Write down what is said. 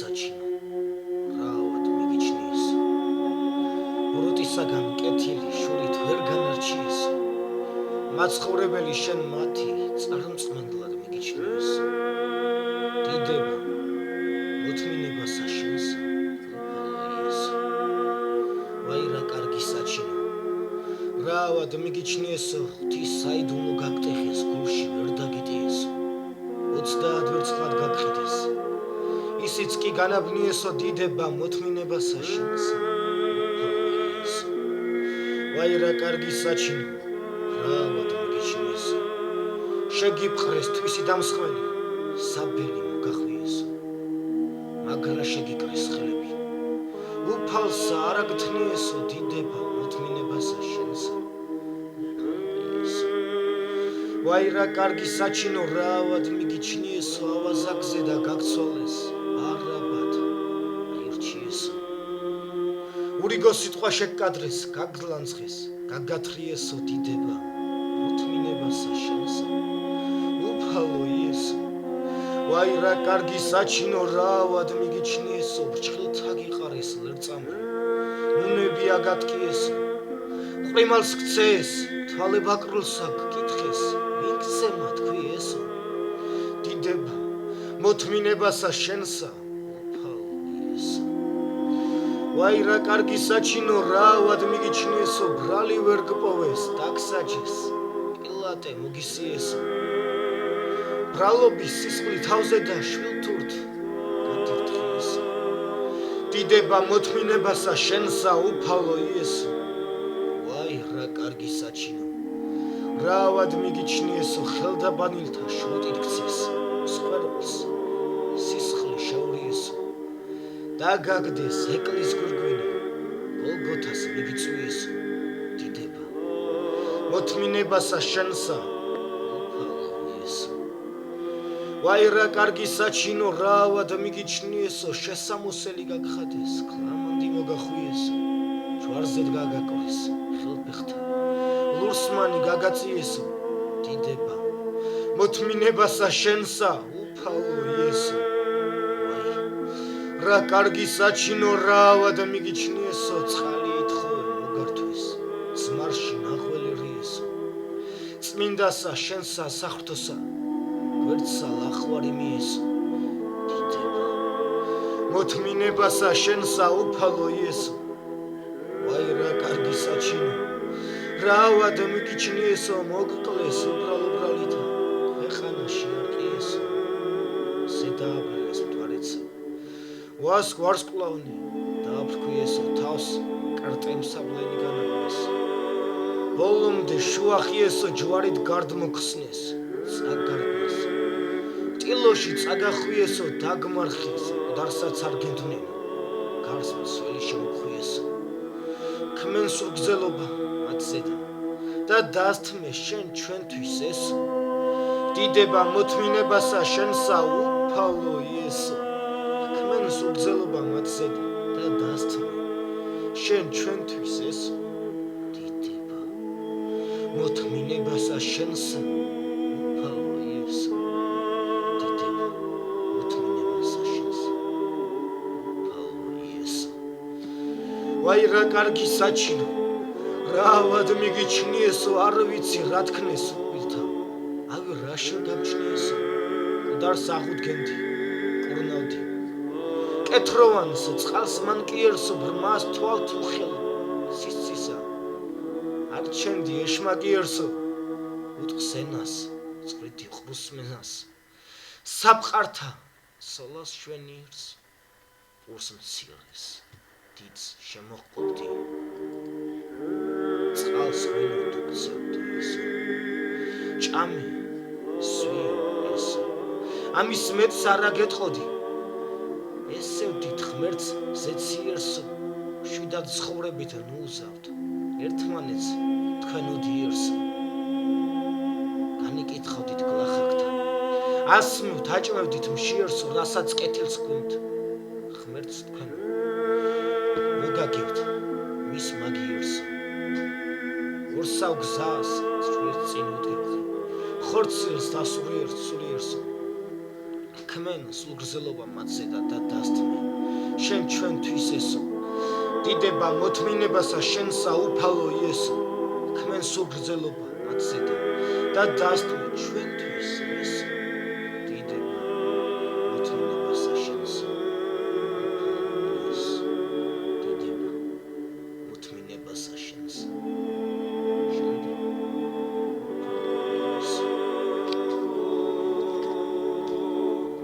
საჩინო რავად მიგიჩნიეს ურუტისაგან კეთილი შურით ვერ განარჩიეს მაცხოვრებელი შენ მათი წარმწყმენლად მიგიჩნიეს დიდება მოთმინებასა შენსა უფალოიეს ვაი რა კარგი საჩინო რავად მიგიჩნიესო ღვთის საიდუმლო გაგტეხეს გულში ვერ დაგიტიესო 30 ვერცხლად გაგხიდეს ისიც კი განაბნიესო დიდება მოთმინებასა შენსა უფალოიესო ვაი რა კარგი საჩინო რავად მიგიჩნიესო შეგიფყრეს თვისი დამსხველი საბელი მოგახვიესო მაგრა შეგიკრეს ხელები უფალსა არ აგთნიესო დიდება მოთმინებასა შენსა უფალოიესო ვაი რა კარგი საჩინო რავად მიგიჩნიესო ავაზაკზე და გაგცვალეს არაბად აირჩიესო ურიგო სიტყვა შეგკადრეს გაგლანცხეს გაგათრიესო დიდება მოთმინებასა შენსა უფალოიესო ვაი რა კარგი საჩინო რავად მიგიჩნიესო ბრჩხილთა გიყარეს ლერწამი ნუნები აგატკიესო ყრიმალს გცეს თვალე ბაკრულსა გკითხეს მიგცემა თქვიესო დიდება მოთმინებასა შენსა უფალოიესო ვაი რა კარგი საჩინო რავად მიგიჩნიესო ბრალი ვერ გპოვეს დაგსაჯეს პილატე მოგისიესო ბრალობის სისხლი თავზე და შვილთურთ გადირთხიესო დიდება მოთმინებასა შენსა უფალოიესო ვაი რა კარგი საჩინო რავად მიგიჩნიესო ხელდაბანილთა შრუტით გცეს მსხვერპლს სისხლი შეურიესო დაგაგდეს ეკლის გვირგვინი გოლგოთას მიგიწვიესო დიდება მოთმინებასა შენსა უფალოიესო ვაი რა კარგი საჩინო რავად მიგიჩნიესო შესამოსელი გაგხადეს კლამანდი მოგახვიესო ჯვარზედ გაგაკვრეს ხელფეხთა ლურსმანი გაგაწიესო დიდება მოთმინებასა შენსა უფალოიესო ვაი რა კარგი საჩინო რავად მიგიჩნიესო წყალი ითხოვე მოგართვეს ძმარში ნახველი რიესო წმინდასა შენსა საღვთოსა გვერდსა ლახვარი მიესო დიდება მოთმინებასა შენსა უფალოიესო ვაი რა კარგი საჩინო რავად მიგიჩნიესო მოგკლეს უბრალო ბრალითა ეხანა შეარყიესო ზედააბრილეს მთვარეცა ვას ვარსკვლავნი დააფრქვიესო თავს კრტემსავლენი განაგვეს ბოლომდე შუახიესო ჯვარით გარდმოხსნეს წაგარდნეს ტილოში წაგახვიესო დაგმარხეს მკვდარსაც არ გენდვნენო გარს მსველი შემოხვიესო ქმენს უგზელობა მათზედა და დასთმე შენ ჩვენთვის ესო დიდება მოთმინებასა შენსა უფალოიესო ქმენს უგზელობა მათზედა და დასთმე შენ ჩვენთვის ესო დიდება მოთმინებასა შენსა უფალოიესო დიდება მოთმინებასა შენსა უფალოიესო ვაი რა კარგი საჩინო რავად მიგიჩნიესო არ ვიცი რა თქნეს უყვილთა ავი რა შეგამჩნიესო მკვდარს აღუდგენდი კურნავდი კეთროვანს წყალს მანკიერსო ბრმას თვალთ უხელ სისცისა არჩენდი ეშმაკიერსო უტყსენას წვრითი ხრუსმენას საფყართა სოლას შვენიერს პურს მცირეს დიდს შემოჰყოფდი წყალს ველოდ უგზავდი ესო ჭამი სვიო ესო ამის მეტს არ აგეტყოდი ესევდით ღმერთს ზეციერსო შვიდად ცხოვრებით ნუზავთ ერთმანეთს თქვენ უდიერსო განიკითხავდით გლახაკთა ასმევთ აჭმევდით მშიერსო რასაც კეთილს გვინთ ღმერთს თქვენ მოგაგებთ მის მაგიერსო ორსავ გზას წვირ წინ უდგებდი ხორცილს დასურიერსო ქმენ სულ გრძელობა მათზე და დასთმე შენ ჩვენთვის ესო დიდება მოთმინებასა შენ საუფალო იესო ქმენ სულ გრძელობა მათზე და დასთმე ჩვენთვის ესო